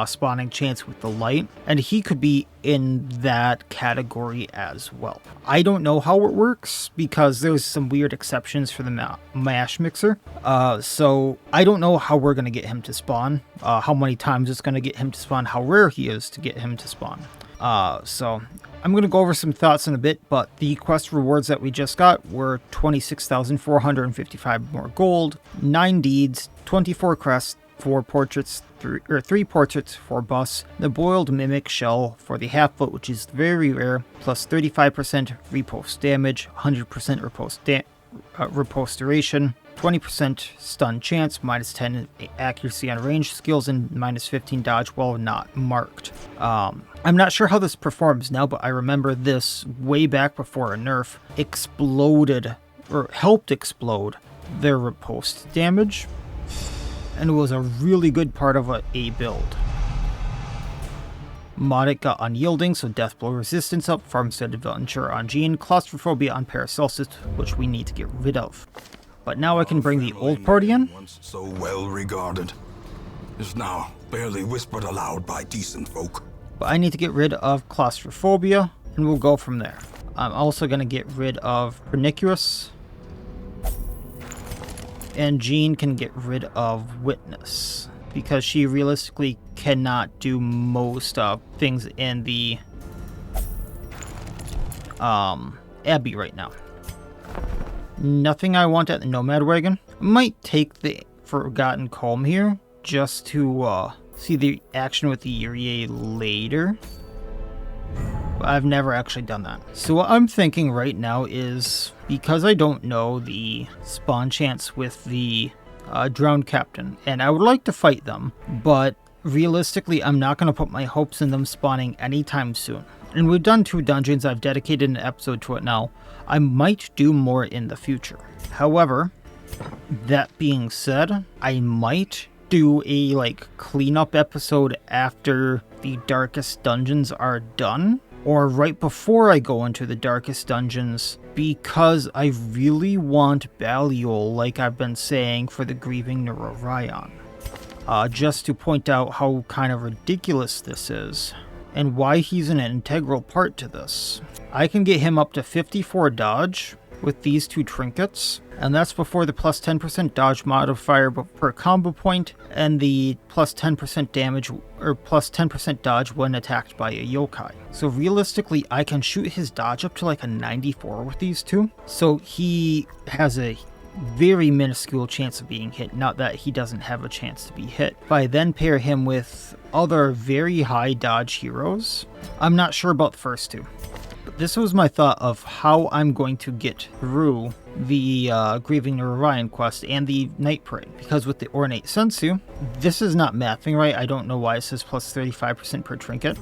spawning chance with the light, and he could be in that category as well. I don't know how it works because there's some weird exceptions for the mash mixer, so I don't know how we're going to get him to spawn, how many times it's going to get him to spawn, how rare he is to get him to spawn. So I'm going to go over some thoughts in a bit, but the quest rewards that we just got were 26,455 more gold, 9 deeds, 24 crests, 4 portraits, 3 portraits for bus, the boiled mimic shell for the half foot, which is very rare, plus 35% repost damage, 100% riposte duration, 20% stun chance, minus 10 accuracy on ranged skills, and minus 15 dodge while not marked. I'm not sure how this performs now, but I remember this way back before a nerf exploded, or helped explode, their riposte damage, and it was a really good part of a build. Modic got Unyielding, so Death Blow resistance up, Farmstead Adventure on Jean, Claustrophobia on Paracelsus, which we need to get rid of. But now I can bring the old party in. Once so well regarded, is now barely whispered aloud by decent folk. But I need to get rid of Claustrophobia, and we'll go from there. I'm also going to get rid of Pernicuous, and Jean can get rid of Witness, because she realistically cannot do most things in the Abbey right now. Nothing I want at the Nomad Wagon. I might take the Forgotten Calm here, just to see the action with the Urie later. But I've never actually done that. So what I'm thinking right now is, because I don't know the spawn chance with the Drowned Captain, and I would like to fight them, but realistically I'm not going to put my hopes in them spawning anytime soon. And we've done 2 dungeons, I've dedicated an episode to it now. I might do more in the future. However, that being said, I might do a cleanup episode after the darkest dungeons are done, or right before I go into the darkest dungeons, because I really want Baliol, like I've been saying, for the Grieving Neurorion. Just to point out how kind of ridiculous this is, and why he's an integral part to this. I can get him up to 54 dodge with these 2 trinkets, and that's before the plus 10% dodge modifier per combo point, and the plus 10% damage, or plus 10% dodge when attacked by a yokai. So realistically, I can shoot his dodge up to a 94 with these 2, so he has a very minuscule chance of being hit, not that he doesn't have a chance to be hit. If I then pair him with other very high dodge heroes, I'm not sure about the first 2. But this was my thought of how I'm going to get through the Grieving Neurorion quest and the Night Parade, because with the Ornate Sensu, this is not mathing right. I don't know why it says plus 35% per trinket.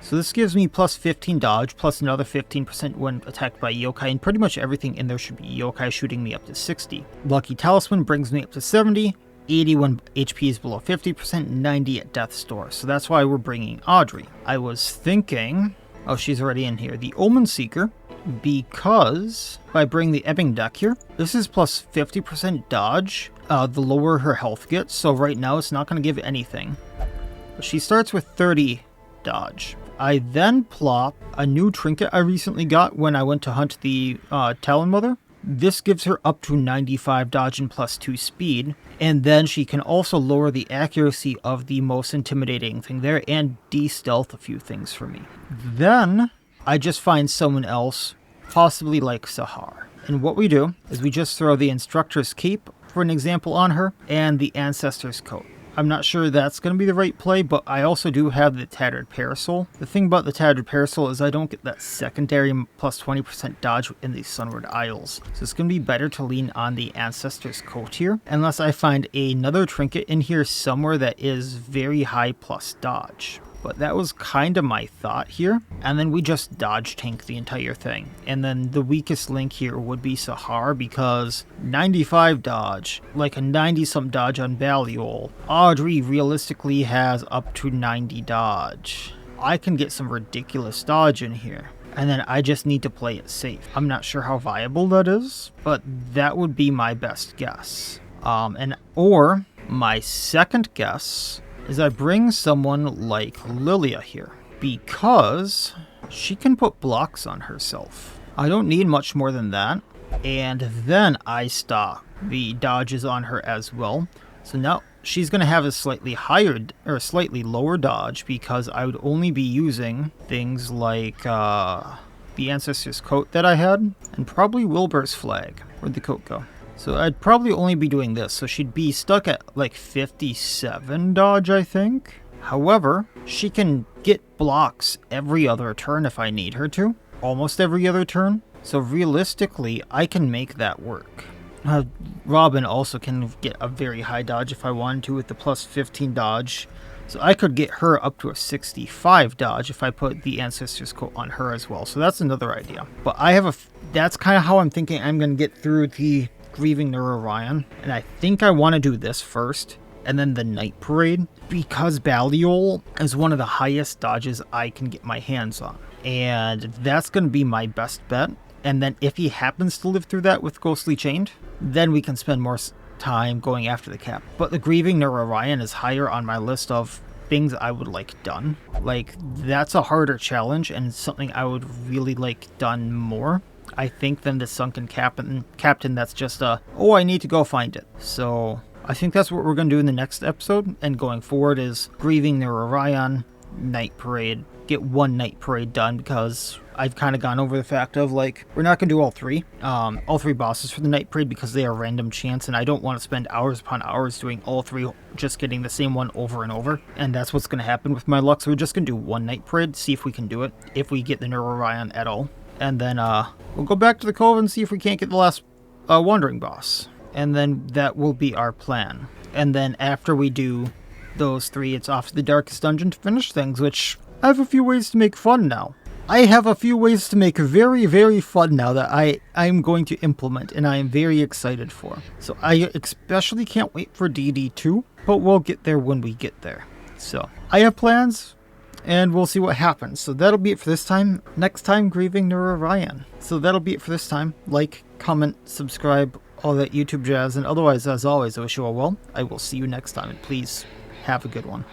So this gives me plus 15 dodge, plus another 15% when attacked by yokai, and pretty much everything in there should be yokai, shooting me up to 60. Lucky Talisman brings me up to 70, 80 when HP is below 50%, 90 at Death's Door. So that's why we're bringing Audrey. I was thinking, oh, she's already in here, the Omen Seeker, because if I bring the Ebbing deck here, this is plus 50% dodge, the lower her health gets, so right now it's not going to give anything. She starts with 30 dodge. I then plop a new trinket I recently got when I went to hunt the Talon Mother. This gives her up to 95 dodge and plus 2 speed, and then she can also lower the accuracy of the most intimidating thing there and de-stealth a few things for me. Then I just find someone else, possibly like Sahar. And what we do is we just throw the Instructor's Cape, for an example, on her, and the Ancestor's Coat. I'm not sure that's going to be the right play, but I also do have the Tattered Parasol. The thing about the Tattered Parasol is I don't get that secondary plus 20% dodge in the Sunward Isles. So it's going to be better to lean on the Ancestor's Coat here, unless I find another trinket in here somewhere that is very high plus dodge. But that was kind of my thought here. And then we just dodge tank the entire thing. And then the weakest link here would be Sahar, because 95 dodge, like a 90-some dodge on Baliol. Audrey realistically has up to 90 dodge. I can get some ridiculous dodge in here. And then I just need to play it safe. I'm not sure how viable that is, but that would be my best guess. Or my second guess is I bring someone like Lilia here, because she can put blocks on herself. I don't need much more than that, and then I stop the dodges on her as well. So now she's going to have a slightly higher or slightly lower dodge, because I would only be using things like the Ancestor's Coat that I had, and probably Wilbur's Flag. Where'd the coat go? So I'd probably only be doing this, so she'd be stuck at like 57 dodge, I think. However, she can get blocks every other turn if I need her to. Almost every other turn. So realistically, I can make that work. Robin also can get a very high dodge if I wanted to with the plus 15 dodge. So I could get her up to a 65 dodge if I put the Ancestor's Coat on her as well. So that's another idea. But that's kind of how I'm thinking I'm going to get through the Grieving Neurorion, and I think I want to do this first, and then the Night Parade, because Baliol is one of the highest dodges I can get my hands on, and that's going to be my best bet. And then if he happens to live through that with Ghostly Chained, then we can spend more time going after the cap. But the Grieving Neurorion is higher on my list of things I would like done. Like, that's a harder challenge, and something I would really like done more, I think, than the Sunken Captain that's just I need to go find it. So I think that's what we're going to do in the next episode, and going forward is Grieving Neurorion, Night Parade, get one Night Parade done, because I've kind of gone over the fact of, like, we're not going to do all three bosses for the Night Parade, because they are random chance, and I don't want to spend hours upon hours doing all three, just getting the same one over and over, and that's what's going to happen with my luck. So we're just going to do one Night Parade, see if we can do it, if we get the Neurorion at all. And then we'll go back to the Cove and see if we can't get the last Wandering boss. And then that will be our plan. And then after we do those three, it's off to the Darkest Dungeon to finish things, which I have a few ways to make fun now. I have a few ways to make very, very fun now that I'm going to implement, and I am very excited for. So I especially can't wait for DD2, but we'll get there when we get there. So I have plans, and we'll see what happens. So that'll be it for this time. Next time, Grieving Nura Ryan. So that'll be it for this time. Like, comment, subscribe, all that YouTube jazz, and otherwise, as always, I wish you all well. I will see you next time, and please have a good one.